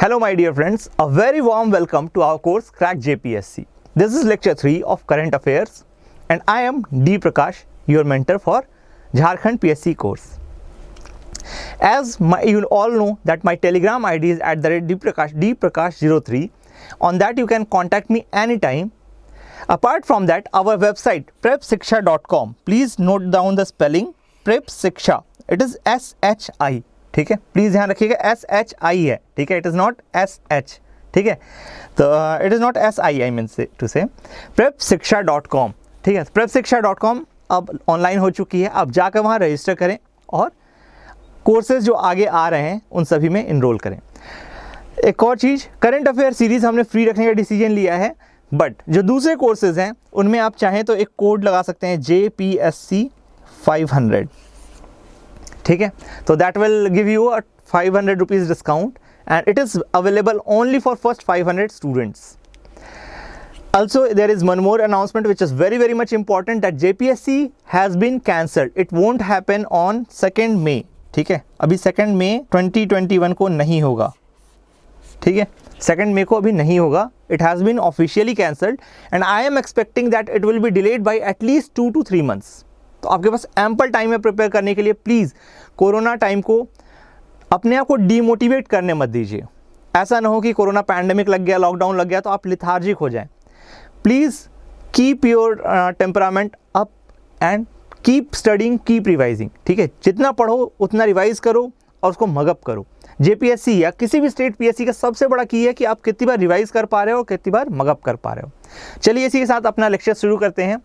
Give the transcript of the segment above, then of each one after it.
Hello my dear friends, a very warm welcome to our course Crack JPSC. This is lecture 3 of current affairs and I am D Prakash, your mentor for Jharkhand PSC course. You all know that my telegram ID is @dprakash03. On that you can contact me anytime. Apart from that, our website prepsiksha.com, please note down the spelling prepsiksha, it is SHI, ठीक है, please ध्यान रखिएगा SHI है, ठीक है, it is not SH, ठीक है, तो it is not SI I mean to say prepsiksha.com, ठीक है, prepsiksha.com अब ऑनलाइन हो चुकी है, आप जाकर वहाँ रजिस्टर करें और कोर्सेज जो आगे आ रहे हैं उन सभी में इनरोल करें। एक और चीज़, करंट अफेयर सीरीज़ हमने फ्री रखने का डिसीजन लिया है, बट जो दूसरे कोर्सेज हैं उनमें आप चाहें तो एक कोड लगा सकते हैं JPSC 500, ठीक है, तो that will give you a 500 rupees discount and it is available only for first 500 students. Also, there is one more announcement which is very much important, that JPSC has been cancelled. It won't happen on 2nd May. ठीक है, अभी 2nd May 2021 को नहीं होगा, ठीक है, 2nd May को अभी नहीं होगा. It has been officially cancelled and I am expecting that it will be delayed by at least 2 to 3 months. तो आपके पास एम्पल टाइम है प्रिपेयर करने के लिए. प्लीज़ कोरोना टाइम को अपने आप को डीमोटिवेट करने मत दीजिए. ऐसा ना हो कि कोरोना पैंडेमिक लग गया, लॉकडाउन लग गया तो आप लिथार्जिक हो जाएं. Please keep your temperament up and keep studying, keep revising, ठीक है, जितना पढ़ो उतना रिवाइज करो और उसको मगअप करो. JPSC या किसी भी स्टेट PSC का सबसे बड़ा की है कि आप कितनी बार रिवाइज कर पा रहे हो, कितनी बार मगअप कर पा रहे हो. चलिए इसी के साथ अपना लेक्चर शुरू करते हैं.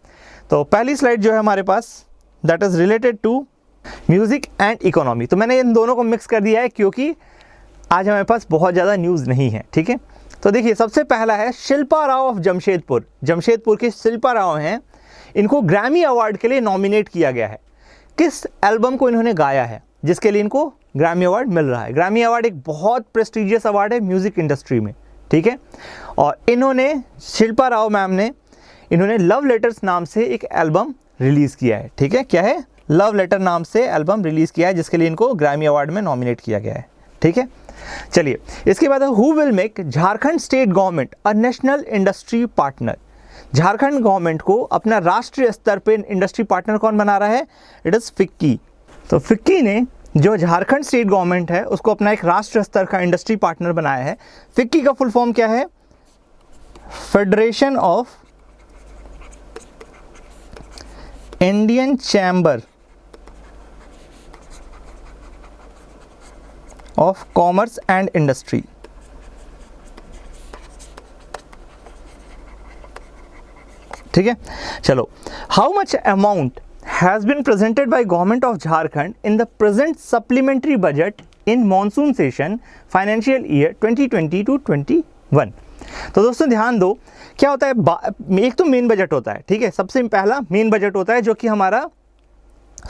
तो पहली स्लाइड जो है हमारे पास, that is related to music and economy. तो मैंने इन दोनों को मिक्स कर दिया है क्योंकि आज हमारे पास बहुत ज़्यादा न्यूज़ नहीं है, ठीक है. तो देखिए, सबसे पहला है शिल्पा राव ऑफ जमशेदपुर. जमशेदपुर की शिल्पा राव हैं, इनको ग्रैमी अवार्ड के लिए नॉमिनेट किया गया है. किस एल्बम को इन्होंने गाया है जिसके लिए इनको ग्रैमी अवार्ड मिल रहा है. ग्रैमी अवार्ड एक बहुत प्रेस्टिजियस अवार्ड है म्यूज़िक इंडस्ट्री में, ठीक है. और इन्होंने, शिल्पा राव मैम ने, इन्होंने लव लेटर्स नाम से एक एल्बम रिलीज़ किया है, ठीक है. क्या है? लव लेटर नाम से एल्बम रिलीज़ किया है जिसके लिए इनको ग्रैमी अवार्ड में नॉमिनेट किया गया है, ठीक है. चलिए इसके बाद, who will make Jharkhand state government a national industry partner. Jharkhand government को अपना राष्ट्रीय स्तर पे इंडस्ट्री पार्टनर कौन बना रहा है? It is FICCI. तो फिक्की ने जो झारखंड स्टेट गवर्नमेंट है उसको अपना एक राष्ट्रीय स्तर का इंडस्ट्री पार्टनर बनाया है. फिक्की का फुल फॉर्म क्या है? Federation of Indian chamber of commerce and industry. ठीक है, चलो. How much amount has been presented by government of Jharkhand in the present supplementary budget in monsoon session financial year 2020 to 21. तो दोस्तों ध्यान दो, क्या होता है, एक तो मेन बजट होता है, ठीक है, सबसे पहला मेन बजट होता है जो कि हमारा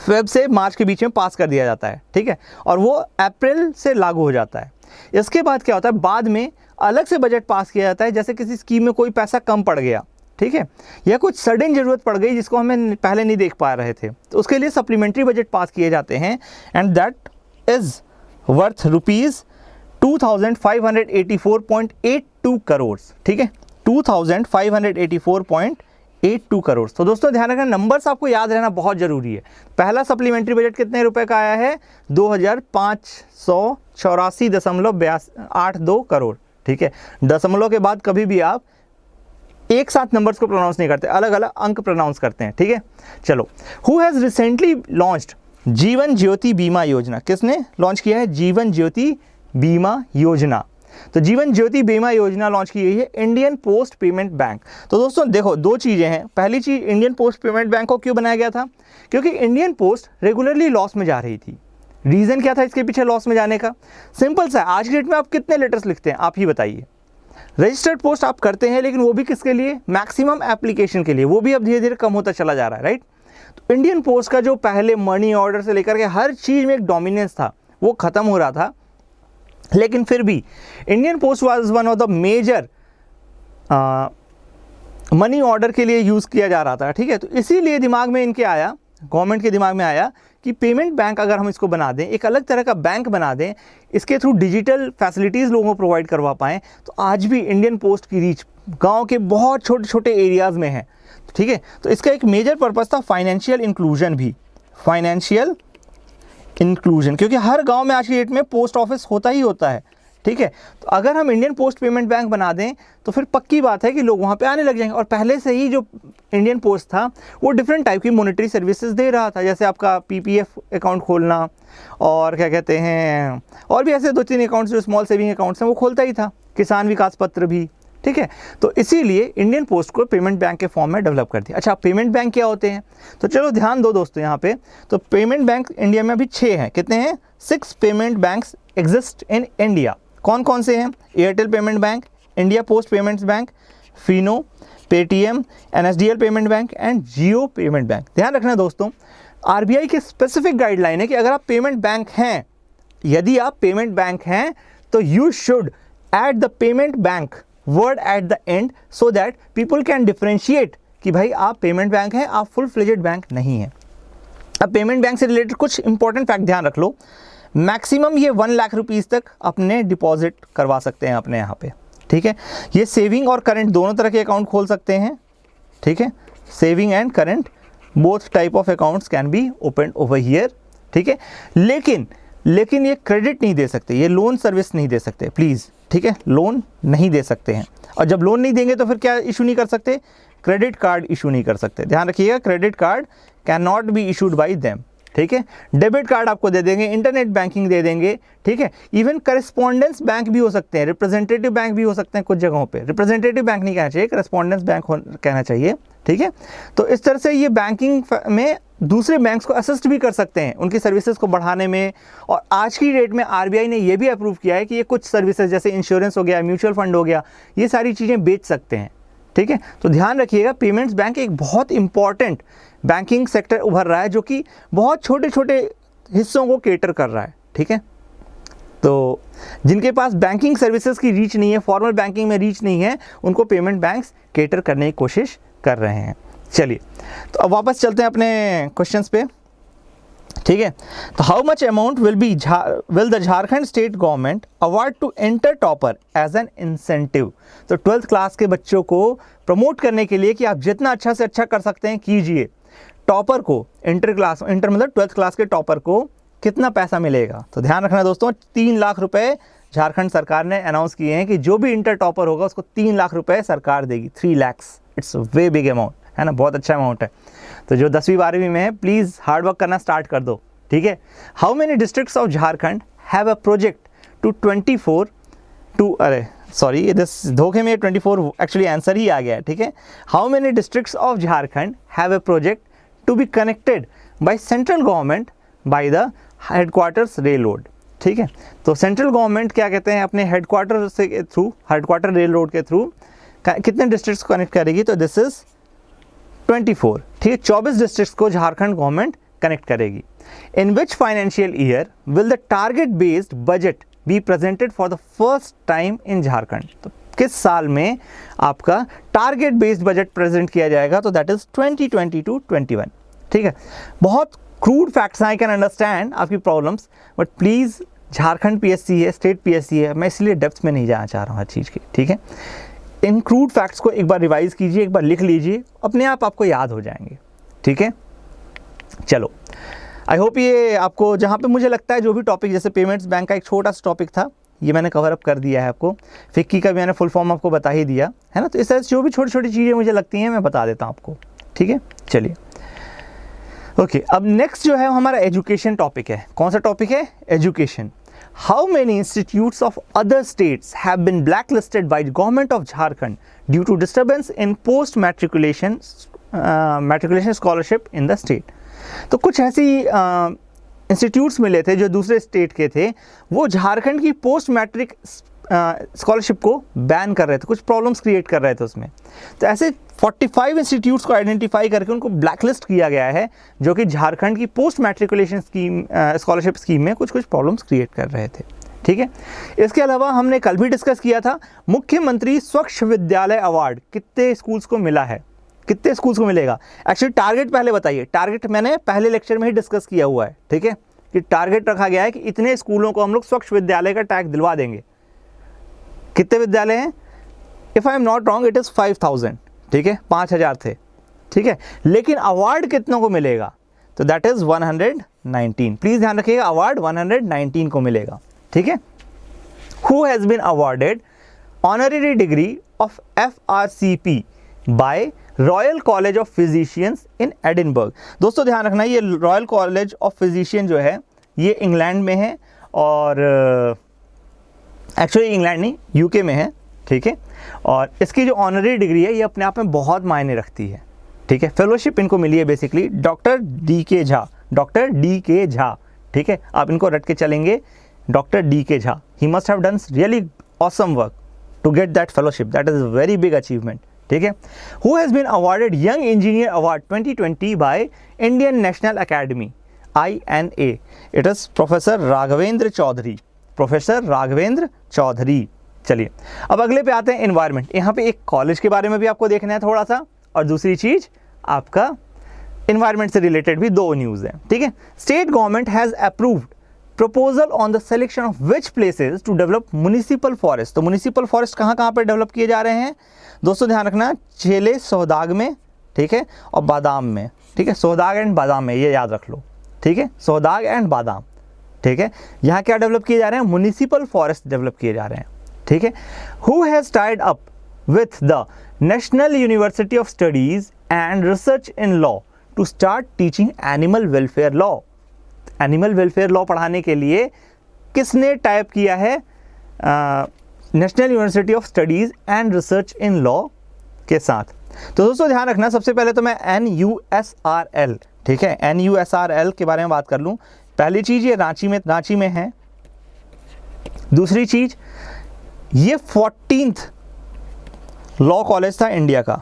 फेब से मार्च के बीच में पास कर दिया जाता है, ठीक है, और वो अप्रैल से लागू हो जाता है. इसके बाद क्या होता है, बाद में अलग से बजट पास किया जाता है, जैसे किसी स्कीम में कोई पैसा कम पड़ गया, ठीक है, या कुछ सडन ज़रूरत पड़ गई जिसको हमें पहले नहीं देख पा रहे थे, तो उसके लिए सप्लीमेंट्री बजट पास किए जाते हैं and that is worth ₹2584.82 crore, ठीक है, 2584.82 करोड़. तो दोस्तों ध्यान रखना, नंबर्स आपको याद रहना बहुत ज़रूरी है. पहला सप्लीमेंट्री बजट कितने रुपए का आया है? 2584.82 करोड़, ठीक है. दशमलव के बाद कभी भी आप एक साथ नंबर्स को प्रोनाउंस नहीं करते, अलग अलग अंक प्रोनाउंस करते हैं, ठीक है. चलो, who has recently launched Jeevan Jyoti बीमा योजना. किसने लॉन्च किया है? जीवन ज्योति बीमा योजना. तो जीवन ज्योति बीमा योजना लॉन्च की गई है इंडियन पोस्ट पेमेंट बैंक. तो दोस्तों देखो, दो चीज़ें हैं. पहली चीज़, इंडियन पोस्ट पेमेंट बैंक को क्यों बनाया गया था? क्योंकि इंडियन पोस्ट रेगुलरली लॉस में जा रही थी. रीज़न क्या था इसके पीछे लॉस में जाने का? सिंपल सा है, आज की डेट में आप कितने लेटर्स लिखते हैं, आप ही बताइए. रजिस्टर्ड पोस्ट आप करते हैं, लेकिन वो भी किसके लिए? मैक्सिमम एप्लीकेशन के लिए. वो भी अब धीरे धीरे कम होता चला जा रहा है, राइट. तो इंडियन पोस्ट का जो पहले मनी ऑर्डर से लेकर के हर चीज़ में एक डोमिनेंस था, वो ख़त्म हो रहा था. लेकिन फिर भी Indian post was one of the major money order के लिए यूज़ किया जा रहा था, ठीक है. तो इसीलिए दिमाग में इनके आया, गवर्नमेंट के दिमाग में आया कि पेमेंट बैंक अगर हम इसको बना दें, एक अलग तरह का बैंक बना दें, इसके थ्रू डिजिटल फैसिलिटीज़ लोगों को प्रोवाइड करवा पाएँ, तो आज भी इंडियन पोस्ट की रीच गांव के बहुत छोटे छोटे एरियाज़ में है। ठीक है, तो इसका एक मेजर पर्पस था फाइनेंशियल इंक्लूजन भी, फाइनेंशियल इंक्लूजन, क्योंकि हर गांव में आज की डेट में पोस्ट ऑफिस होता ही होता है। ठीक है, तो अगर हम इंडियन पोस्ट पेमेंट बैंक बना दें तो फिर पक्की बात है कि लोग वहाँ पे आने लग जाएंगे। और पहले से ही जो इंडियन पोस्ट था वो डिफरेंट टाइप की मॉनेटरी सर्विसेज दे रहा था, जैसे आपका पीपीएफ अकाउंट खोलना और क्या कहते हैं, और भी ऐसे 2-3 अकाउंट्स जो स्मॉल सेविंग अकाउंट्स हैं वो खोलता ही था, किसान विकास पत्र भी। ठीक है, तो इसीलिए इंडियन पोस्ट को पेमेंट बैंक के फॉर्म में डेवलप कर दिया। अच्छा, पेमेंट बैंक क्या होते हैं, तो चलो ध्यान दो दोस्तों यहाँ पे। तो पेमेंट बैंक इंडिया में अभी 6 हैं। कितने हैं? 6 payment banks exist in India. कौन कौन से हैं? Airtel payment bank, India post payments bank, Fino, Paytm, NSDL payment bank and Jio payment bank. ध्यान रखना दोस्तों, आरबीआई के स्पेसिफिक गाइडलाइन है कि अगर आप पेमेंट बैंक हैं, यदि आप पेमेंट बैंक हैं तो you should add the payment bank word at the and so that people can differentiate कि भाई आप पेमेंट बैंक हैं, आप फुल फ्लेजेड बैंक नहीं हैं। अब पेमेंट बैंक से रिलेटेड कुछ इंपॉर्टेंट फैक्ट ध्यान रख लो। मैक्सिमम ये 1 लाख रुपीज़ तक अपने डिपॉजिट करवा सकते हैं अपने यहाँ पे। ठीक है, ये सेविंग और करंट दोनों तरह के अकाउंट खोल सकते हैं। ठीक है, saving and current both type of accounts can be open over here. ठीक है, लेकिन ये क्रेडिट नहीं दे सकते, ये लोन सर्विस नहीं दे सकते प्लीज़। ठीक है, लोन नहीं दे सकते हैं, और जब लोन नहीं देंगे तो फिर क्या इशू नहीं कर सकते? क्रेडिट कार्ड इशू नहीं कर सकते। ध्यान रखिएगा, credit card can not be issued by them. ठीक है, डेबिट कार्ड आपको दे देंगे, इंटरनेट बैंकिंग दे देंगे। ठीक है, इवन करेस्पॉन्डेंस बैंक भी हो सकते हैं, रिप्रेजेंटेटिव बैंक भी हो सकते हैं कुछ जगहों पे। रिप्रेजेंटेटिव बैंक नहीं कहना चाहिए, करेस्पॉन्डेंस बैंक कहना चाहिए। ठीक है, तो इस तरह से ये बैंकिंग में दूसरे बैंक्स को असिस्ट भी कर सकते हैं उनकी सर्विसेज को बढ़ाने में। और आज की डेट में आरबीआई ने ये भी अप्रूव किया है कि ये कुछ सर्विसेज जैसे इंश्योरेंस हो गया, म्यूचुअल फंड हो गया, ये सारी चीज़ें बेच सकते हैं। ठीक है, तो ध्यान रखिएगा, पेमेंट्स बैंक एक बहुत इंपॉर्टेंट बैंकिंग सेक्टर उभर रहा है जो कि बहुत छोटे छोटे हिस्सों को केटर कर रहा है। ठीक है, तो जिनके पास बैंकिंग सर्विसेज की रीच नहीं है, फॉर्मल बैंकिंग में रीच नहीं है, उनको पेमेंट बैंक्स केटर करने की कोशिश कर रहे हैं। चलिए, तो अब वापस चलते हैं अपने क्वेश्चंस पे। ठीक है, तो how much amount will the Jharkhand state government award to enter topper as an incentive. तो 12th क्लास के बच्चों को प्रमोट करने के लिए कि आप जितना अच्छा से अच्छा कर सकते हैं कीजिए, टॉपर को इंटर मतलब 12th क्लास के टॉपर को कितना पैसा मिलेगा? तो ध्यान रखना दोस्तों, 3 लाख रुपए झारखंड सरकार ने अनाउंस किए हैं कि जो भी इंटर टॉपर होगा उसको 3 लाख रुपए सरकार देगी। 3 lakhs, it's way big amount, है ना, बहुत अच्छा अमाउंट है। तो जो 10वीं 12वीं में है, प्लीज़ हार्ड वर्क करना स्टार्ट कर दो। ठीक है, how many districts of Jharkhand have a project to 24 to, अरे सॉरी, दिस धोखे में 24 एक्चुअली आंसर ही आ गया है। ठीक है, how many districts of Jharkhand have a project to be connected by central government by the headquarters rail road. ठीक है, तो सेंट्रल गवर्नमेंट क्या कहते हैं, अपने हेडक्वार्टर से थ्रू, हेडक्वार्टर रेल रोड के थ्रू कितने डिस्ट्रिक्ट्स को कनेक्ट करेगी? तो दिस इज 24। ठीक है, 24 डिस्ट्रिक्ट्स को झारखंड गवर्नमेंट कनेक्ट करेगी। In which financial year will the target based budget be presented for the first time in Jharkhand? तो किस साल में आपका टारगेट बेस्ड बजट प्रेजेंट किया जाएगा? तो दैट इज 2020-21। ठीक है, बहुत क्रूड फैक्ट्स हैं, आई कैन अंडरस्टैंड आपकी problems, but please Jharkhand PSC है, स्टेट पीएससी है, मैं इसलिए डेप्थ में नहीं जाना चाह रहा हूँ हर चीज़ की। ठीक है, इन क्रूड फैक्ट्स को एक बार रिवाइज कीजिए, एक बार लिख लीजिए, अपने आप आपको याद हो जाएंगे। ठीक है, चलो, आई होप ये आपको, जहाँ पे मुझे लगता है जो भी टॉपिक, जैसे पेमेंट्स बैंक का एक छोटा सा टॉपिक था, ये मैंने कवर अप कर दिया है आपको। फिक्की का भी मैंने फुल फॉर्म आपको बता ही दिया है ना। तो इस तरह से जो भी छोटी छोटी चीज़ें मुझे लगती हैं मैं बता देता हूँ आपको। ठीक है, चलिए ओके, अब नेक्स्ट जो है हमारा एजुकेशन टॉपिक है। कौन सा टॉपिक है? Education. How many institutes of other states have been blacklisted by government of Jharkhand due to disturbance in post matriculation scholarship in the state? तो कुछ ऐसी इंस्टीट्यूट्स मिले थे जो दूसरे स्टेट के थे, वो झारखंड की पोस्ट मैट्रिक स्कॉलरशिप को बैन कर रहे थे, कुछ प्रॉब्लम्स क्रिएट कर रहे थे उसमें। तो ऐसे 45 इंस्टीट्यूट्स को आइडेंटिफाई करके उनको ब्लैकलिस्ट किया गया है, जो कि झारखंड की post matriculation scheme, scholarship scheme में कुछ कुछ प्रॉब्लम्स क्रिएट कर रहे थे। ठीक है, इसके अलावा हमने कल भी डिस्कस किया था, मुख्यमंत्री स्वच्छ विद्यालय अवार्ड कितने स्कूल्स को मिला है? कितने स्कूल्स को मिलेगा? एक्चुअली टारगेट पहले बताइए, टारगेट मैंने पहले लेक्चर में ही डिस्कस किया हुआ है, ठीक है, कि टारगेट रखा गया है कि इतने स्कूलों को हम लोग स्वच्छ विद्यालय का टैग दिलवा देंगे। कितने विद्यालय हैं? If I am not wrong it is 5000, ठीक है, 5000 थे, ठीक है, लेकिन अवार्ड कितनों को मिलेगा? तो दैट इज 119। प्लीज ध्यान रखिएगा, अवार्ड 119 को मिलेगा, ठीक है। Who has been awarded honorary degree of FRCP by royal college of physicians in Edinburgh. दोस्तों ध्यान रखना, ये रॉयल कॉलेज ऑफ फिजिशियन जो है ये इंग्लैंड में है, और एक्चुअली इंग्लैंड नहीं, यूके में है, ठीक है। और इसकी जो ऑनररी डिग्री है ये अपने आप में बहुत मायने रखती है, ठीक है। फेलोशिप इनको मिली है basically doctor DK Jha, doctor DK Jha, ठीक है, आप इनको रट के चलेंगे, doctor DK Jha. He must have done really awesome work to get that fellowship, that is a very big achievement, ठीक है। Who has been awarded young engineer award 2020 by Indian national academy INA? It is professor Raghavendra Chaudhary, professor Raghavendra Chaudhary. चलिए अब अगले पे आते हैं, environment. यहाँ पे एक कॉलेज के बारे में भी आपको देखना है थोड़ा सा, और दूसरी चीज आपका एनवायरनमेंट से रिलेटेड भी 2 न्यूज़ हैं, ठीक है। State government has approved proposal on the selection of which places to develop municipal forest. तो म्युनिसिपल फॉरेस्ट कहाँ पे डेवलप किए जा रहे हैं? दोस्तों ध्यान रखना, चेले सोहदाग में, ठीक है, और बादाम में, ठीक है, सोहदाग एंड बादाम में, ये याद रख लो, ठीक है, सोहदाग एंड बादाम, ठीक है। यहाँ क्या डेवलप किए जा रहे हैं? म्युनिसिपल फॉरेस्ट डेवलप किए जा रहे हैं, ठीक है। Who has tied up with the national university of studies and research in law to start teaching animal welfare law? Animal welfare law पढ़ाने के लिए किसने टाइप किया है? National university of studies and research in law के साथ। तो दोस्तों ध्यान रखना, सबसे पहले तो मैं NUSRL, ठीक है, NUSRL के बारे में बात कर लूँ। पहली चीज़ ये रांची में है। दूसरी चीज़ ये 14th लॉ कॉलेज था इंडिया का,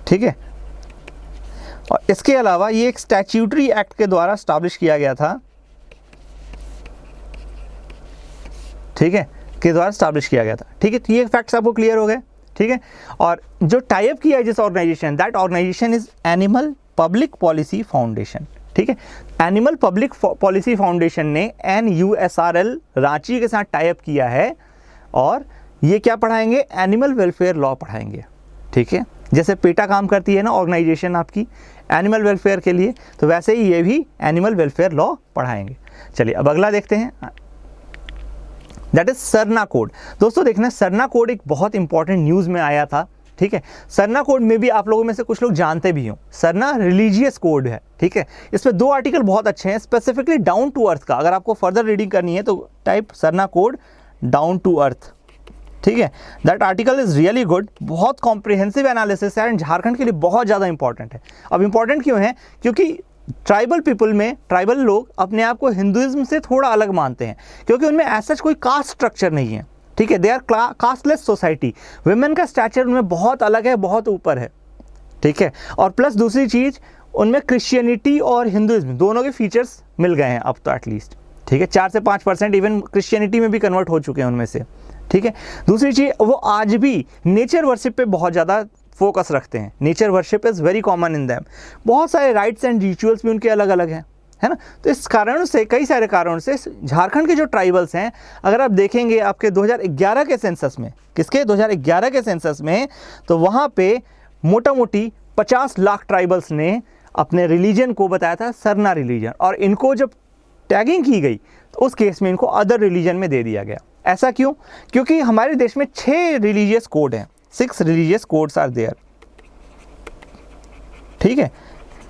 ठीक है। और इसके अलावा ये एक स्टैट्यूटरी एक्ट के द्वारा स्टैब्लिश किया गया था, ठीक है, के द्वारा स्टैब्लिश किया गया था, ठीक है। तो ये फैक्ट्स आपको क्लियर हो गए, ठीक है। और जो टाइप किया है जिस ऑर्गेनाइजेशन, that organisation is animal public policy foundation, ठीक है। एनिमल पब्लिक पॉलिसी फाउंडेशन ने NUSRL रांची के साथ टाइप किया है, और ये क्या पढ़ाएंगे? एनिमल वेलफेयर लॉ पढ़ाएंगे, ठीक है। जैसे पेटा काम करती है ना ऑर्गेनाइजेशन आपकी एनिमल वेलफेयर के लिए, तो वैसे ही ये भी एनिमल वेलफेयर लॉ पढ़ाएंगे। चलिए अब अगला देखते हैं, दैट इज सरना कोड। दोस्तों देखना, सरना कोड एक बहुत इंपॉर्टेंट न्यूज़ में आया था, ठीक है। सरना कोड में भी आप लोगों में से कुछ लोग जानते भी हों, सरना रिलीजियस कोड है, ठीक है। इसमें 2 आर्टिकल बहुत अच्छे हैं, स्पेसिफिकली डाउन टू अर्थ का। अगर आपको फर्दर रीडिंग करनी है तो type Sarna code down to earth, ठीक है। That article is really good, बहुत कॉम्प्रिहेंसिव एनालिसिस है एंड झारखंड के लिए बहुत ज़्यादा इंपॉर्टेंट है। अब इंपॉर्टेंट क्यों है? क्योंकि ट्राइबल पीपल में, ट्राइबल लोग अपने आप को हिंदुइज्म से थोड़ा अलग मानते हैं, क्योंकि उनमें ऐसा कोई कास्ट स्ट्रक्चर नहीं है, ठीक है। They are casteless society. Women का स्टैचर उनमें बहुत अलग है, बहुत ऊपर है, ठीक है। और प्लस दूसरी चीज़, उनमें क्रिश्चियनिटी और हिंदुइज्म दोनों के फीचर्स मिल गए हैं अब तो एटलीस्ट, ठीक है। 4 से 5% इवन क्रिश्चियनिटी में भी कन्वर्ट हो चुके हैं उनमें से, ठीक है। दूसरी चीज़, वो आज भी नेचर वर्शिप पे बहुत ज़्यादा फोकस रखते हैं। Nature worship is very common in them. बहुत सारे राइट्स एंड रिचुअल्स भी उनके अलग अलग हैं, है ना। तो इस कारण से, कई सारे कारणों से झारखंड के जो ट्राइबल्स हैं, अगर आप देखेंगे आपके 2011 के सेंसस में, किसके 2011 के सेंसस में, तो वहाँ पे मोटा मोटी 50 लाख ट्राइबल्स ने अपने रिलीजन को बताया था सरना रिलीजन, और इनको जब टैगिंग की गई तो उस केस में इनको अदर रिलीजन में दे दिया गया। ऐसा क्यों? क्योंकि हमारे देश में 6 रिलीजियस कोड हैं, 6 रिलीजियस कोड्स आर देयर, ठीक है।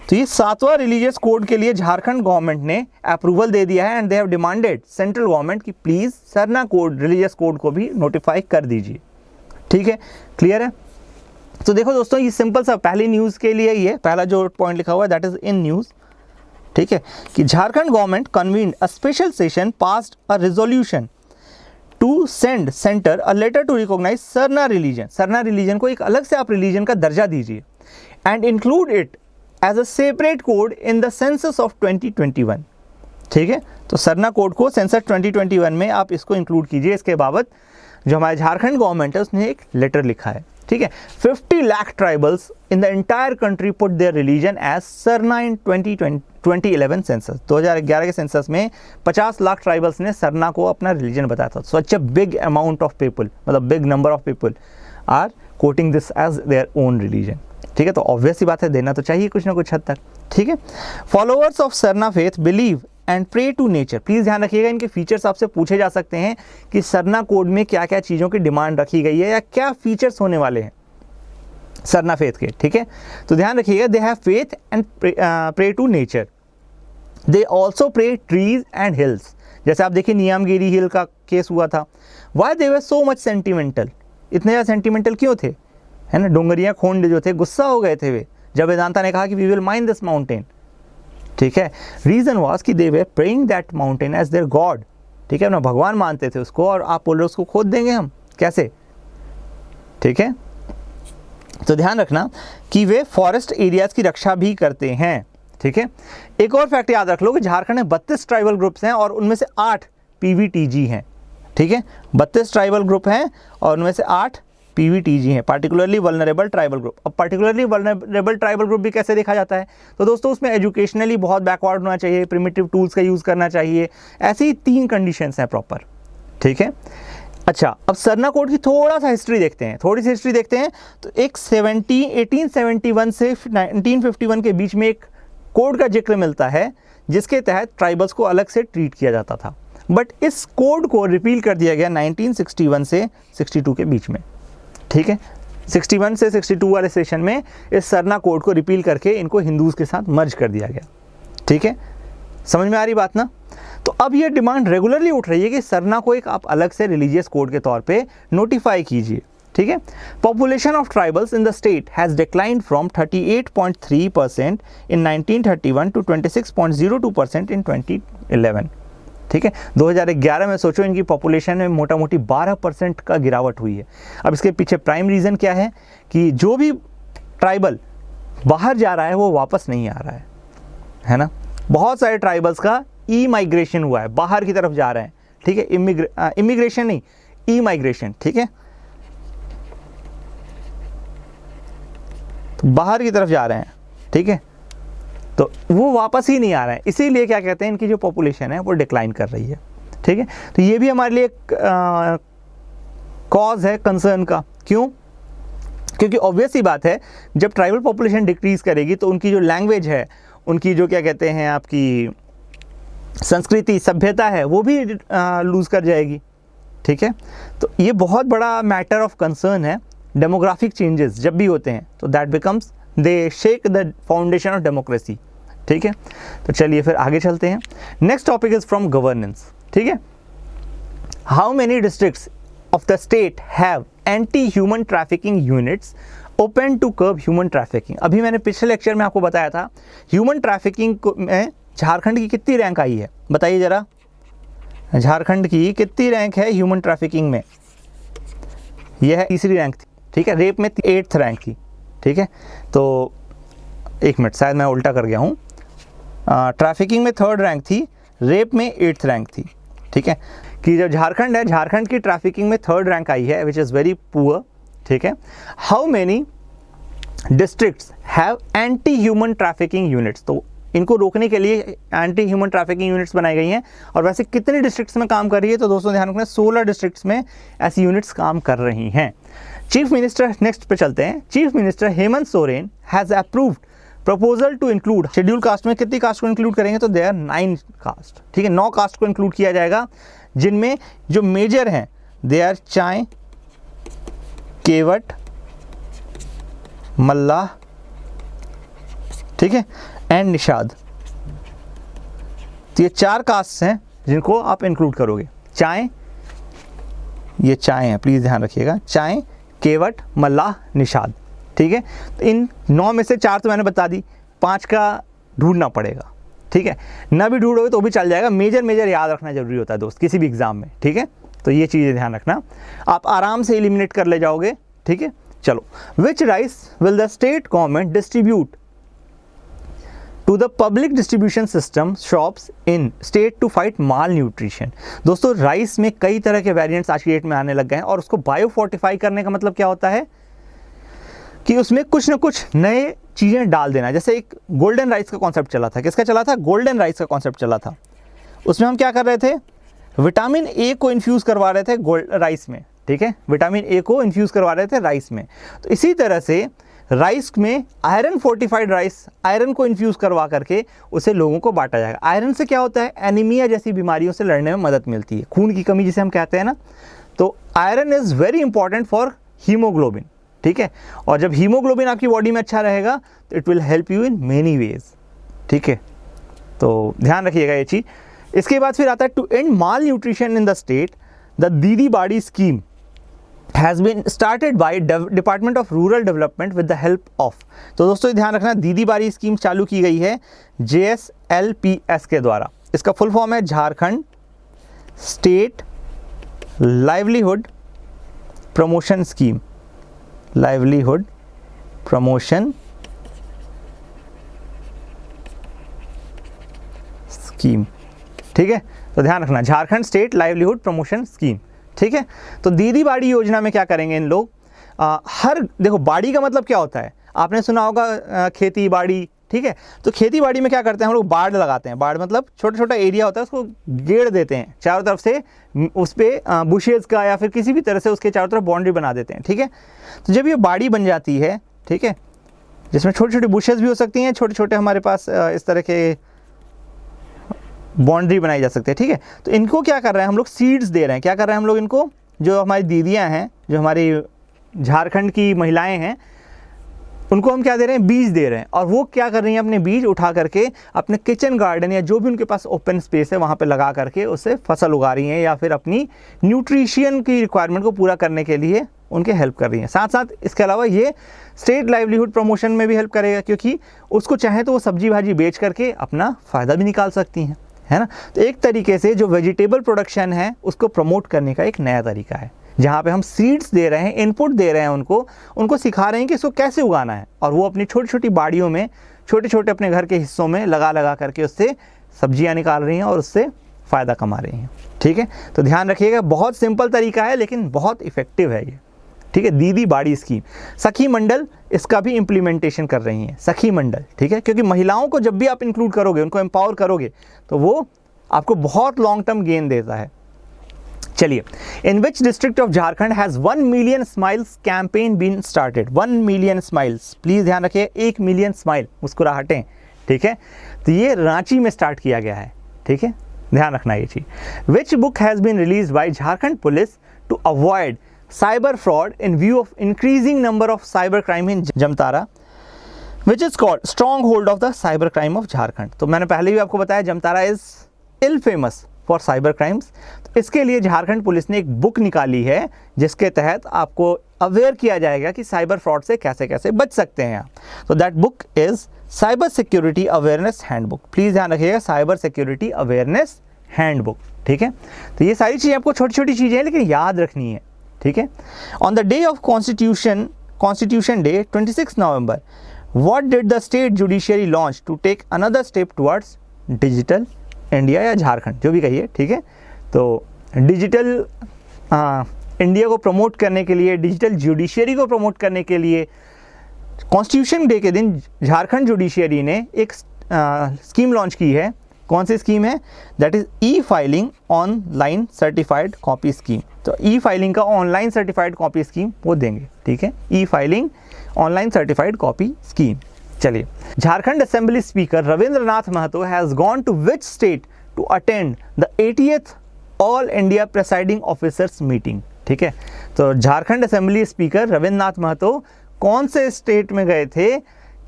तो ये 7वां रिलीजियस कोड के लिए झारखंड गवर्नमेंट ने अप्रूवल दे दिया है, and they have demanded central government की please Sarna code, religious code को भी नोटिफाई कर दीजिए, ठीक है। क्लियर है? तो देखो दोस्तों, ये सिंपल सा पहली न्यूज़ के लिए ये पहला जो पॉइंट लिखा हुआ है दैट इज इन न्यूज़, ठीक है, कि Jharkhand government convened a special session, passed a resolution to send centre a letter to recognise Sarna religion. Sarna religion को एक अलग से आप रिलीजन का दर्जा दीजिए, and include it as a separate code in the census of 2021, ठीक है। तो सरना कोड को सेंसस 2021 में आप इसको इंक्लूड कीजिए, इसके बाबत जो हमारे झारखंड गवर्नमेंट है उसने एक लेटर लिखा है, ठीक है। 50 lakh tribals in the entire country put their religion as Sarna in 2011 census. 2011 के सेंसस में 50 लाख ट्राइबल्स ने सरना को अपना रिलीजन बताया था। Such a big amount of people, मतलब big number of people are quoting this as their own religion, ठीक है। तो ऑब्वियस सी बात है, देना तो चाहिए कुछ ना कुछ हद तक, ठीक है। Followers of Sarna faith believe and pray to nature. Please ध्यान रखिएगा, इनके फीचर्स आपसे पूछे जा सकते हैं कि सरना कोड में क्या क्या चीज़ों की डिमांड रखी गई है या क्या फीचर्स होने वाले हैं सरना फेथ के, ठीक है। तो ध्यान रखिएगा, they have faith and pray to nature, they also pray trees and hills. जैसे आप देखिए नियामगिरी हिल का केस हुआ था। Why they were so much sentimental, इतने ज़्यादा सेंटिमेंटल क्यों थे, है ना। डोंगरिया खोंड जो थे गुस्सा हो गए थे वे जब वेदांता ने कहा कि we will mine this mountain, ठीक है। रीज़न वॉज कि they were praying that mountain as their god, ठीक है। ना भगवान मानते थे उसको, और आप बोल रहे हो उसको खोद देंगे हम, कैसे, ठीक है। तो ध्यान रखना कि वे फॉरेस्ट एरियाज की रक्षा भी करते हैं, ठीक है। एक और फैक्ट याद रख लो कि झारखंड में 32 ट्राइबल ग्रुप्स हैं और उनमें से 8 PVTG हैं, ठीक है। 32 ट्राइबल ग्रुप हैं और उनमें से 8 PVTG हैं, पार्टिकुलरली वल्नरेबल ट्राइबल ग्रुप। अब पार्टिकुलरली वल्नरेबल ट्राइबल ग्रुप भी कैसे देखा जाता है, तो दोस्तों उसमें एजुकेशनली बहुत बैकवर्ड होना चाहिए, प्रिमिटिव टूल्स का यूज़ करना चाहिए, ऐसी 3 कंडीशंस हैं प्रॉपर, ठीक है। अच्छा, अब सरना कोड की थोड़ा सा हिस्ट्री देखते हैं, थोड़ी सी हिस्ट्री देखते हैं। तो एक 1871 से 1951 के बीच में एक कोड का जिक्र मिलता है जिसके तहत ट्राइबल्स को अलग से ट्रीट किया जाता था, बट इस कोड को रिपील कर दिया गया 1961 से 62 के बीच में, ठीक है। 61 से 62 वाले सेशन में इस सरना कोड को रिपील करके इनको हिंदूज के साथ मर्ज कर दिया गया, ठीक है। समझ में आ रही बात ना। तो अब ये डिमांड रेगुलरली उठ रही है कि सरना को एक आप अलग से रिलीजियस कोड के तौर पे नोटिफाई कीजिए, ठीक है। Population of tribals in the state has declined from 38.3% in 1931 to 26.02% in 2011, ठीक है। 2011 में सोचो इनकी पॉपुलेशन में मोटा मोटी 12% का गिरावट हुई है। अब इसके पीछे प्राइम रीज़न क्या है कि जो भी ट्राइबल बाहर जा रहा है वो वापस नहीं आ रहा है ना। बहुत सारे ट्राइबल्स का ई माइग्रेशन हुआ है, बाहर की तरफ जा रहे हैं, ठीक है। इमिग्रेशन नहीं, ई माइग्रेशन, ठीक है। तो बाहर की तरफ जा रहे हैं, ठीक है। तो वो वापस ही नहीं आ रहे हैं, इसीलिए क्या कहते हैं इनकी जो पॉपुलेशन है वो डिक्लाइन कर रही है, ठीक है। तो ये भी हमारे लिए एक कॉज है कंसर्न का। क्यों? क्योंकि ऑब्वियस ही बात है, जब ट्राइबल पॉपुलेशन डिक्रीज करेगी तो उनकी जो लैंग्वेज है, उनकी जो क्या कहते हैं आपकी संस्कृति सभ्यता है, वो भी लूज़ कर जाएगी, ठीक है। तो ये बहुत बड़ा मैटर ऑफ कंसर्न है। डेमोग्राफिक चेंजेस जब भी होते हैं तो that becomes they shake the foundation of democracy, ठीक है। तो चलिए फिर आगे चलते हैं। Next topic is from governance, ठीक है। How many districts of the state have anti human trafficking units open to curb human trafficking. अभी मैंने पिछले लेक्चर में आपको बताया था ह्यूमन ट्रैफिकिंग में झारखंड की कितनी रैंक आई है, बताइए ज़रा। झारखंड की कितनी रैंक है ह्यूमन ट्रैफिकिंग में? यह है तीसरी रैंक थी, ठीक है। रेप में 8th रैंक थी, ठीक है। तो एक मिनट, शायद मैं उल्टा कर गया हूँ। ट्रैफिकिंग में 3rd रैंक थी, रेप में 8th रैंक थी, ठीक है। कि जो झारखंड है, झारखंड की ट्रैफिकिंग में 3rd रैंक आई है, विच इज़ वेरी पुअर, ठीक है। How many districts have anti human trafficking units? तो इनको रोकने के लिए एंटी ह्यूमन ट्रैफिकिंग यूनिट्स बनाई गई हैं। और वैसे कितने डिस्ट्रिक्ट्स में काम कर रही है? तो दोस्तों ध्यान रखना, 16 डिस्ट्रिक्ट्स में ऐसी यूनिट्स काम कर रही हैं। चीफ मिनिस्टर, नेक्स्ट पे चलते हैं। Chief minister Hemant Soren has approved proposal to include schedule caste में कितनी कास्ट को इंक्लूड करेंगे? तो देयर 9 कास्ट, ठीक है। 9 कास्ट को इंक्लूड किया जाएगा, जिनमें जो मेजर हैं दे आर चाय, केवट, मल्लाह, ठीक है, एंड निषाद। तो ये 4 कास्ट हैं जिनको आप इंक्लूड करोगे। चाय, ये चाय है, प्लीज़ ध्यान रखिएगा, चाय, केवट, मल्लाह, निषाद, ठीक है। तो इन 9 में से 4 तो मैंने बता दी, 5 का ढूंढना पड़ेगा, ठीक है। ना भी ढूंढोगे तो भी चल जाएगा। मेजर याद रखना जरूरी होता है दोस्त किसी भी एग्जाम में, ठीक है। तो ये चीज़ें ध्यान रखना, आप आराम से एलिमिनेट कर ले जाओगे, ठीक है। चलो, which rice will the state government distribute to the public distribution system shops in state to fight malnutrition. दोस्तों राइस में कई तरह के वेरिएंट्स आज की डेट में आने लग गए हैं, और उसको बायो फोर्टिफाई करने का मतलब क्या होता है कि उसमें कुछ ना कुछ नए चीज़ें डाल देना। जैसे एक गोल्डन राइस का कॉन्सेप्ट चला था, किसका चला था? गोल्डन राइस का कॉन्सेप्ट चला था। उसमें हम क्या कर रहे थे? विटामिन ए को इन्फ्यूज़ करवा रहे थे राइस में, ठीक है, विटामिन ए को इन्फ्यूज़ करवा रहे थे राइस में। तो इसी तरह से राइस में आयरन फोर्टिफाइड राइस, आयरन को इन्फ्यूज़ करवा करके उसे लोगों को बांटा जाएगा। आयरन से क्या होता है? एनीमिया जैसी बीमारियों से लड़ने में मदद मिलती है, खून की कमी जिसे हम कहते हैं ना। तो iron is very important for haemoglobin, ठीक है। और जब हीमोग्लोबिन आपकी बॉडी में अच्छा रहेगा तो it will help you in many ways, ठीक है। तो ध्यान रखिएगा ये चीज़। इसके बाद फिर आता है to end malnutrition in the state, the Didi Badi scheme has been started by department of rural development with the help of. तो दोस्तों ध्यान रखना, दीदी बाड़ी स्कीम चालू की गई है JSLPS के द्वारा। इसका फुल फॉर्म है Jharkhand state livelihood promotion scheme, livelihood promotion scheme, ठीक है। तो ध्यान रखना, Jharkhand state livelihood promotion scheme, ठीक है। तो दीदी बाड़ी योजना में क्या करेंगे इन लोग? देखो बाड़ी का मतलब क्या होता है, आपने सुना होगा खेती बाड़ी, ठीक है। तो खेती बाड़ी में क्या करते हैं हम लोग? बाड़ लगाते हैं। बाड़ मतलब छोटा छोटा एरिया होता है, उसको घेर देते हैं चारों तरफ से, उस पर बुशेज़ का या फिर किसी भी तरह से उसके चारों तरफ बाउंड्री बना देते हैं, ठीक है। तो जब ये बाड़ी बन जाती है, ठीक है, जिसमें छोटे छोटे बुशेज़ भी हो सकती हैं, छोटे छोटे हमारे पास इस तरह के बाउंड्री बनाई जा सकती है, ठीक है। तो इनको क्या कर रहे हैं हम लोग? सीड्स दे रहे हैं। क्या कर रहे हैं हम लोग इनको? जो हमारी दीदियाँ हैं, जो हमारी झारखंड की महिलाएं हैं, उनको हम क्या दे रहे हैं? बीज दे रहे हैं। और वो क्या कर रही हैं? अपने बीज उठा करके अपने किचन गार्डन या जो भी उनके पास ओपन स्पेस है वहाँ पे लगा करके उससे फसल उगा रही हैं, या फिर अपनी न्यूट्रिशन की रिक्वायरमेंट को पूरा करने के लिए उनके हेल्प कर रही हैं। साथ साथ इसके अलावा ये स्टेट लाइवलीहुड प्रमोशन में भी हेल्प करेगा, क्योंकि उसको चाहे तो वो सब्जी भाजी बेच करके अपना फ़ायदा भी निकाल सकती हैं, है ना। तो एक तरीके से जो वेजिटेबल प्रोडक्शन है उसको प्रमोट करने का एक नया तरीका है, जहाँ पे हम सीड्स दे रहे हैं, इनपुट दे रहे हैं, उनको सिखा रहे हैं कि इसको कैसे उगाना है, और वो अपनी छोटी छोटी बाड़ियों में, छोटे छोटे अपने घर के हिस्सों में लगा करके उससे सब्जियां निकाल रही हैं और उससे फ़ायदा कमा रही हैं, ठीक है। तो ध्यान रखिएगा, बहुत सिंपल तरीका है लेकिन बहुत इफ़ेक्टिव है ये, ठीक है। दीदी बाड़ी स्कीम, सखी मंडल इसका भी इम्प्लीमेंटेशन कर रही हैं, सखी मंडल, ठीक है, क्योंकि महिलाओं को जब भी आप इंक्लूड करोगे, उनको एम्पावर करोगे, तो वो आपको बहुत लॉन्ग टर्म गेन देता है। चलिए, in which district of Jharkhand has 1 million smiles campaign been started? 1 million smiles, please ध्यान रखिए, 1 मिलियन स्माइल, मुस्कुराहटें, ठीक है। तो ये रांची में स्टार्ट किया गया है, ठीक है, ध्यान रखना ये चीज़। Which book has been release by Jharkhand police to avoid cyber fraud in view of increasing number of cyber crime in Jamtara, which is called stronghold of the cyber crime of Jharkhand. तो मैंने पहले भी आपको बताया Jamtara is ill famous for cyber crimes. तो इसके लिए Jharkhand police ने एक बुक निकाली है जिसके तहत आपको अवेयर किया जाएगा कि साइबर फ्रॉड से कैसे कैसे बच सकते हैं आप। तो that book is cyber security awareness handbook, please ध्यान रखिएगा, साइबर सिक्योरिटी अवेयरनेस हैंडबुक, ठीक है। तो ये सारी चीज़ें आपको छोटी छोटी चीज़ें हैं लेकिन याद रखनी है, ठीक है। On the day of constitution day 26 नवंबर, what did the state judiciary launch to take another step towards digital India या झारखंड, जो भी कहिए, ठीक है। तो डिजिटल इंडिया को प्रमोट करने के लिए, डिजिटल जुडिशियरी को प्रमोट करने के लिए कॉन्स्टिट्यूशन डे के दिन झारखंड जुडिशियरी ने एक स्कीम लॉन्च की है। कौन सी स्कीम है? That is e filing online certified copy scheme. तो ई फाइलिंग का ऑनलाइन सर्टिफाइड कॉपी स्कीम वो देंगे, ठीक है, e filing online certified copy scheme. चलिए, Jharkhand assembly speaker Rabindranath Mahato has gone to which state to attend the 80th all India presiding officers meeting, ठीक है। तो झारखंड असेंबली स्पीकर रविंद्रनाथ महतो कौन से स्टेट में गए थे,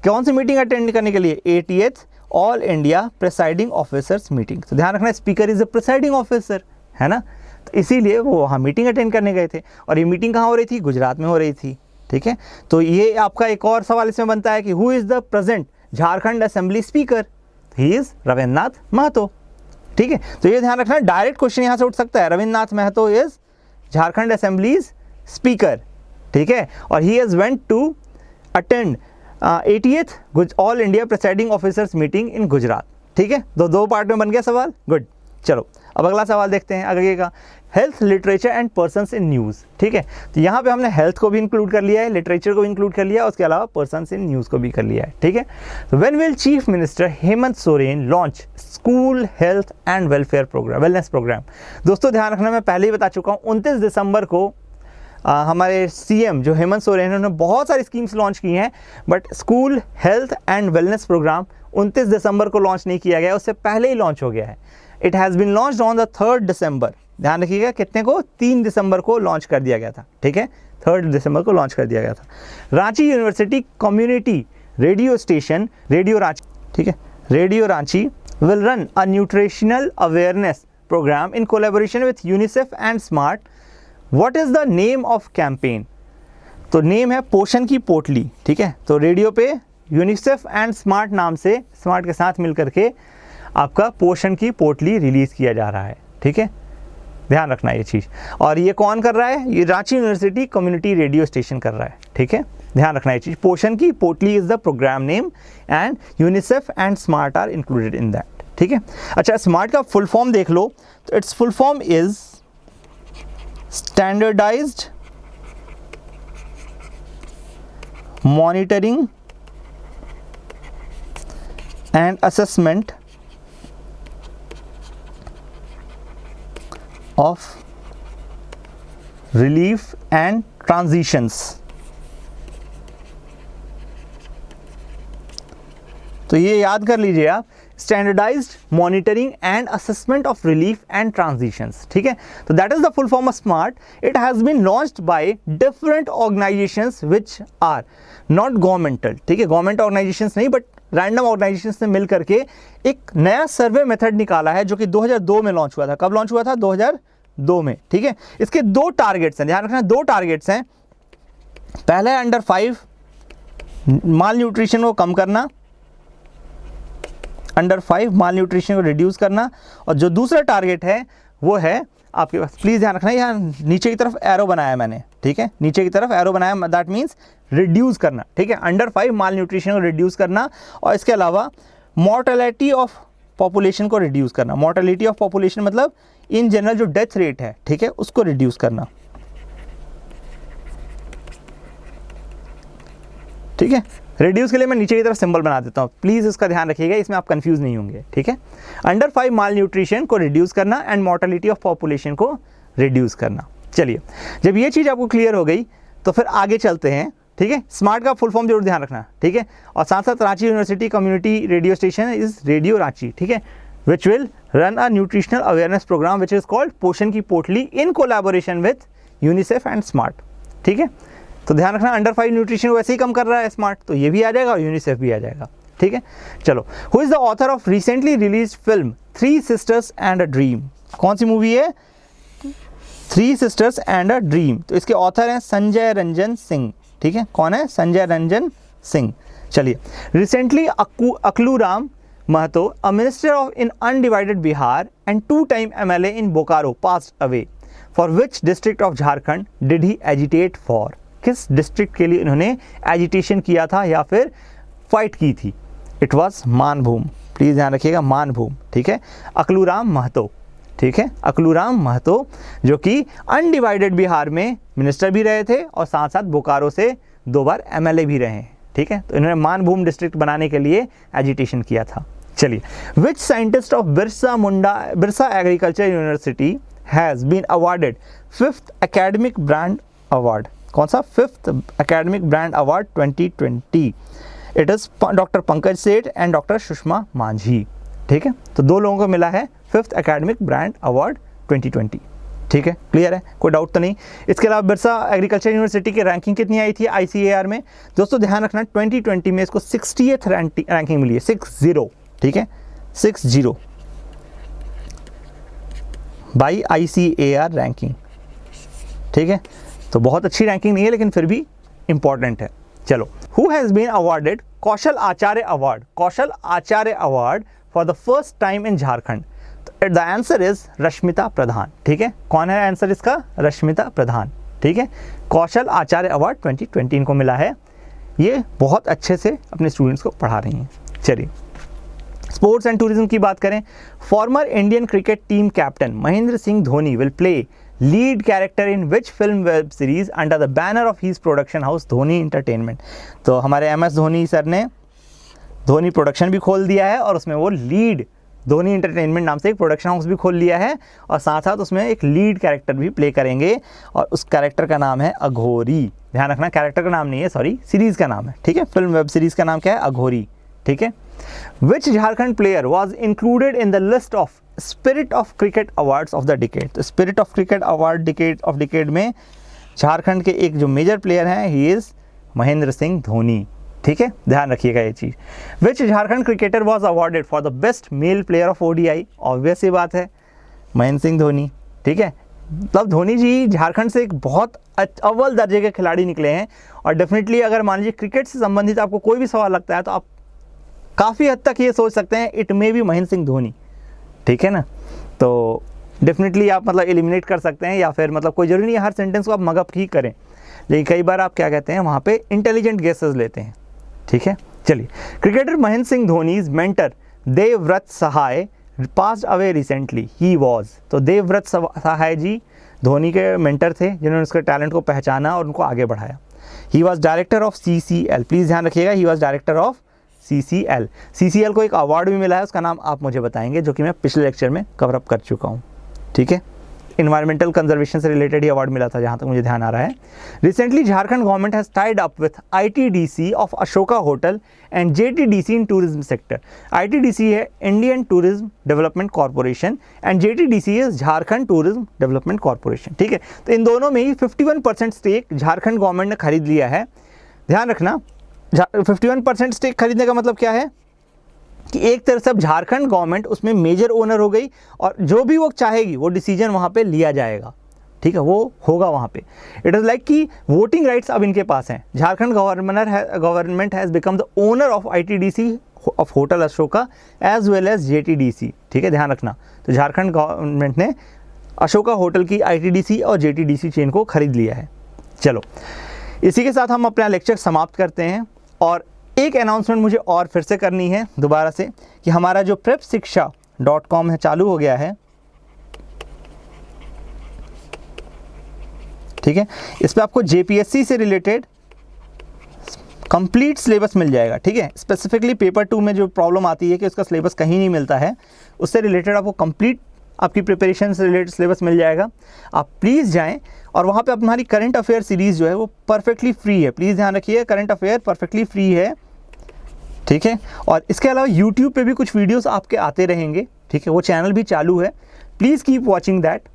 कौन सी मीटिंग अटेंड करने के लिए? 80th all India presiding officers meeting. तो ध्यान रखना, speaker is a presiding officer, है ना। तो इसीलिए वो वहाँ मीटिंग अटेंड करने गए थे, और ये मीटिंग कहाँ हो रही थी? गुजरात में हो रही थी, ठीक है। तो ये आपका एक और सवाल इसमें बनता है कि who is the present Jharkhand assembly speaker? He is Ravindranath Mahto, ठीक है। तो ये ध्यान रखना, डायरेक्ट क्वेश्चन यहाँ से उठ सकता है, Ravindranath Mahto is Jharkhand assembly's speaker, ठीक है। और he has went to attend 80th all India presiding officers meeting in Gujarat. ठीक है, दो पार्ट में बन गया सवाल, गुड। चलो अब अगला सवाल देखते हैं आगे का, health literature and persons in news. ठीक है, तो यहाँ पे हमने हेल्थ को भी इंक्लूड कर लिया है, लिटरेचर को भी इंक्लूड कर लिया है, उसके अलावा पर्सन्स इन न्यूज़ को भी कर लिया है। ठीक है, तो when will chief minister Hemant Soren launch school health and welfare programme, wellness programme. दोस्तों ध्यान रखना, मैं पहले ही बता चुका हूँ 29 दिसंबर को हमारे सीएम जो हेमंत सोरेन हैं उन्होंने बहुत सारी स्कीम्स लॉन्च की हैं, but school health and wellness programme 29 दिसंबर को लॉन्च नहीं किया गया, उससे पहले ही लॉन्च हो गया है। It has been launched on the 3rd दिसंबर। ध्यान रखिएगा कितने को, 3 दिसंबर को लॉन्च कर दिया गया था। ठीक है, 3rd दिसंबर को लॉन्च कर दिया गया था। Ranchi university community radio station radio Ranchi, ठीक है, radio Ranchi will run a nutritional awareness programme in collaboration with UNICEF and SMART. What is the name of campaign? तो नेम है पोषण की पोटली। ठीक है, तो रेडियो पे यूनिसेफ एंड स्मार्ट नाम से, स्मार्ट के साथ मिल करके आपका पोषण की पोटली रिलीज़ किया जा रहा है। ठीक है, ध्यान रखना ये चीज़। और ये कौन कर रहा है? ये Ranchi university community radio station कर रहा है। ठीक है, ध्यान रखना ये चीज़। पोषण की Potli is the programme name and UNICEF and SMART are included in that. ठीक है, अच्छा स्मार्ट का फुल फॉर्म देख लो, तो its full form is standardised monitoring and assessment of relief and transitions। तो ये याद कर लीजिए आप, standardised monitoring and assessment of relief and transitions. ठीक है, तो that is the full form of SMART. It has been launched by different organisations which are not governmental. ठीक है, गवर्नमेंट ऑर्गेनाइजेशंस नहीं, बट रैंडम ऑर्गेनाइजेशंस ने मिल करके एक नया सर्वे मेथड निकाला है जो कि 2002 में लॉन्च हुआ था। कब लॉन्च हुआ था? 2002 में। ठीक है, इसके 2 टारगेट्स हैं, ध्यान रखना 2 टारगेट्स हैं। पहला है अंडर 5 माल न्यूट्रिशन को कम करना, अंडर 5 माल न्यूट्रिशन को रिड्यूस करना, और जो दूसरा टारगेट है वो है आपके पास, प्लीज़ ध्यान रखना, यहाँ नीचे की तरफ एरो बनाया मैंने। ठीक है, नीचे की तरफ एरो बनाया, दैट मीन्स रिड्यूस करना। ठीक है, अंडर 5 माल न्यूट्रिशन को रिड्यूस करना, और इसके अलावा मॉर्टेलिटी ऑफ पॉपुलेशन को रिड्यूस करना। मॉर्टेलिटी ऑफ पॉपुलेशन मतलब इन जनरल जो डेथ रेट है, ठीक है, उसको रिड्यूस करना। ठीक है, रिड्यूस के लिए मैं नीचे की तरफ सिंबल बना देता हूँ, प्लीज़ इसका ध्यान रखिएगा, इसमें आप कंफ्यूज नहीं होंगे। ठीक है, अंडर 5 माल न्यूट्रिशन को रिड्यूस करना एंड मॉर्टेलिटी ऑफ पॉपुलेशन को रिड्यूस करना। चलिए, जब ये चीज़ आपको क्लियर हो गई तो फिर आगे चलते हैं। ठीक है, स्मार्ट का फुल फॉर्म जरूर ध्यान रखना। ठीक है, और साथ साथ Ranchi university community radio station is radio Ranchi. ठीक है, which will run a nutritional awareness programme which is called Poshan की Potli in collaboration with UNICEF and SMART. ठीक है, तो ध्यान रखना अंडर 5 न्यूट्रिशन वैसे ही कम कर रहा है स्मार्ट, तो ये भी आ जाएगा और यूनिसेफ भी आ जाएगा। ठीक है, चलो, who is the author of recently release film 3 sisters and a dream? कौन सी मूवी है? 3 सिस्टर्स एंड अ ड्रीम। तो इसके ऑथर हैं संजय रंजन सिंह। ठीक है, कौन है? संजय रंजन सिंह। चलिए, recently Akluram Mahato, a minister of in undivided Bihar and 2-time MLA in Bokaro, passed away. For which district of Jharkhand did he agitate for? किस डिस्ट्रिक्ट के लिए इन्होंने एजिटेशन किया था या फिर फाइट की थी? It was Manbhum. प्लीज़ ध्यान रखिएगा, मानभूम। ठीक है, अकलूराम महतो। ठीक है, अकलूराम महतो जो कि अनडिवाइडेड बिहार में मिनिस्टर भी रहे थे और साथ साथ बोकारो से 2 बार MLA भी रहे हैं। ठीक है, तो इन्होंने मानभूम डिस्ट्रिक्ट बनाने के लिए एजिटेशन किया था। चलिए, which scientist of Birsa agriculture university has been awarded 5th academic brand award? कौन सा? 5th academic brand award 2020। It is doctor Pankaj Seth and doctor Sushma Manjhi. ठीक है, तो 2 लोगों को मिला है 5th एकेडमिक ब्रांड अवार्ड 2020। ठीक है, क्लियर है, कोई डाउट तो नहीं। इसके अलावा बिरसा एग्रीकल्चर यूनिवर्सिटी की रैंकिंग कितनी आई थी ICAR में? दोस्तों ध्यान रखना, 2020 में इसको 60th रैंकिंग मिली है, 60। ठीक है, 60 बाई ICAR रैंकिंग। ठीक है, तो बहुत अच्छी रैंकिंग नहीं है लेकिन फिर भी इंपॉर्टेंट है। चलो, who has been awarded Kaushal Acharya award? Kaushal Acharya award for the first time in Jharkhand? The answer is Rashmita Pradhan. ठीक है, कौन है आंसर इसका? रश्मिता प्रधान। ठीक है, कौशल आचार्य अवार्ड 2020 इनको मिला है। ये बहुत अच्छे से अपने स्टूडेंट्स को पढ़ा रही हैं। चलिए स्पोर्ट्स एंड टूरिज्म की बात करें, former Indian cricket team captain Mahendra Singh Dhoni will play lead character in which film web series under the banner of his production house Dhoni entertainment. तो हमारे MS धोनी सर ने धोनी प्रोडक्शन भी खोल दिया है और उसमें वो लीड धोनी एंटरटेनमेंट नाम से एक प्रोडक्शन हाउस भी खोल लिया है और साथ साथ उसमें एक लीड कैरेक्टर भी प्ले करेंगे और उस कैरेक्टर का नाम है अघोरी। ध्यान रखना, कैरेक्टर का नाम नहीं है, सॉरी, सीरीज़ का नाम है, ठीक है। फिल्म वेब सीरीज़ का नाम क्या है? अघोरी, ठीक है। Which Jharkhand player was included in the list of spirit of cricket awards of the decade. तो spirit of cricket award decade में झारखंड के एक जो मेजर प्लेयर हैं ही इज़ महेंद्र सिंह धोनी, ठीक है, ध्यान रखिएगा ये चीज़। Which Jharkhand cricketer was awarded for the best male player of ODI। Obvious ही बात है, महेंद्र सिंह धोनी, ठीक है। मतलब धोनी जी झारखंड से एक बहुत अव्वल दर्जे के खिलाड़ी निकले हैं और डेफिनेटली अगर मान लीजिए क्रिकेट से संबंधित आपको कोई भी सवाल लगता है तो आप काफ़ी हद तक ये सोच सकते हैं it may be Mahendra Singh Dhoni, ठीक है ना। तो डेफिनेटली आप मतलब एलिमिनेट कर सकते हैं या फिर मतलब कोई जरूरी नहीं है हर सेंटेंस को आप मगअप ही करें, लेकिन कई बार आप क्या कहते हैं वहाँ पे इंटेलिजेंट गेसेस लेते हैं, ठीक है। चलिए, cricketer Mahendra Singh Dhoni's mentor Devvrat Sahay passed away recently, he was. तो देवव्रत सहाय जी धोनी के मेंटर थे जिन्होंने उसके टैलेंट को पहचाना और उनको आगे बढ़ाया। He was director of CCL, please ध्यान रखिएगा, he was director of CCL को एक अवार्ड भी मिला है, उसका नाम आप मुझे बताएंगे, जो कि मैं पिछले लेक्चर में कवर अप कर चुका हूँ, ठीक है। इन्वायरमेंटल कंजर्वेशन से रिलेटेड ही अवार्ड मिला था जहाँ तक मुझे ध्यान आ रहा है। Recently Jharkhand government has Tide up with ITDC of Ashoka hotel and JTDC in tourism sector. ITDC है Indian tourism development corporation and JTDC is Jharkhand tourism development corporation, ठीक है। तो इन दोनों में ही 51% स्टेक झारखंड गवर्नमेंट ने खरीद लिया है। ध्यान रखना, 51% स्टेक खरीदने का मतलब क्या है कि एक तरह से अब झारखंड गवर्नमेंट उसमें मेजर ओनर हो गई और जो भी वो चाहेगी वो डिसीजन वहाँ पे लिया जाएगा, ठीक है, वो होगा वहाँ पे। इट इज़ लाइक कि वोटिंग राइट्स अब इनके पास हैं। Jharkhand government has become the owner of ITDC of hotel Ashoka as well as JTDC, ठीक है, ध्यान रखना। तो झारखंड गवर्नमेंट ने अशोका होटल की ITDC और JTDC चेन को खरीद लिया है। चलो, इसी के साथ हम अपना लेक्चर समाप्त करते हैं और एक अनाउंसमेंट मुझे और फिर से करनी है दोबारा से कि हमारा जो prepsiksha.com है चालू हो गया है, ठीक है। इस पे आपको JPSC से रिलेटेड कंप्लीट सिलेबस मिल जाएगा, ठीक है। स्पेसिफिकली पेपर 2 में जो प्रॉब्लम आती है कि उसका सिलेबस कहीं नहीं मिलता है, उससे रिलेटेड आपको कंप्लीट आपकी प्रिपरेशन से रिलेटेड सिलेबस मिल जाएगा। आप प्लीज़ जाएं और वहाँ पे हमारी करंट अफेयर सीरीज़ जो है वो परफेक्टली फ्री है। प्लीज़ ध्यान रखिए, करंट अफेयर परफेक्टली फ्री है, ठीक है। और इसके अलावा यूट्यूब पे भी कुछ वीडियोस आपके आते रहेंगे, ठीक है, वो चैनल भी चालू है, प्लीज़ कीप वॉचिंग दैट।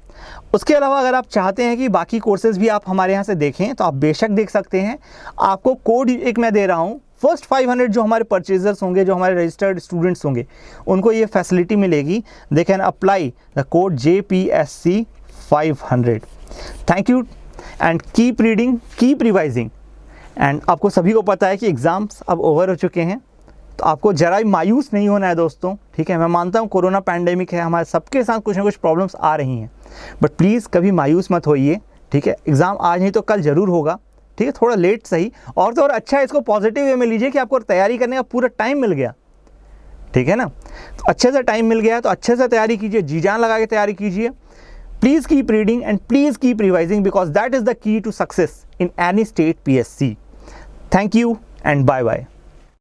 उसके अलावा अगर आप चाहते हैं कि बाकी कोर्सेज़ भी आप हमारे यहाँ से देखें तो आप बेशक देख सकते हैं। आपको कोड एक मैं दे रहा हूँ, फर्स्ट 500 जो हमारे परचेजर्स होंगे, जो हमारे रजिस्टर्ड स्टूडेंट्स होंगे, उनको ये फैसिलिटी मिलेगी। They can apply the code JPSC 500। Thank you and keep reading, keep revising. And आपको सभी को पता है कि एग्ज़ाम्स अब ओवर हो चुके हैं, तो आपको ज़रा भी मायूस नहीं होना है दोस्तों, ठीक है। मैं मानता हूँ कोरोना पैंडेमिक है, हमारे सबके साथ कुछ ना कुछ प्रॉब्लम्स आ रही हैं, बट प्लीज़ कभी मायूस मत होइए, ठीक है। एग्ज़ाम आज नहीं तो कल ज़रूर होगा, ठीक है, थोड़ा लेट सही, और तो और अच्छा है, इसको पॉजिटिव वे में लीजिए कि आपको तैयारी करने का पूरा टाइम मिल गया, ठीक है ना। तो अच्छे से टाइम मिल गया तो अच्छे से तैयारी कीजिए, जी जान लगा के तैयारी कीजिए। Please keep reading and please keep revising because that is the key to success in any state PSC। Thank you and bye bye.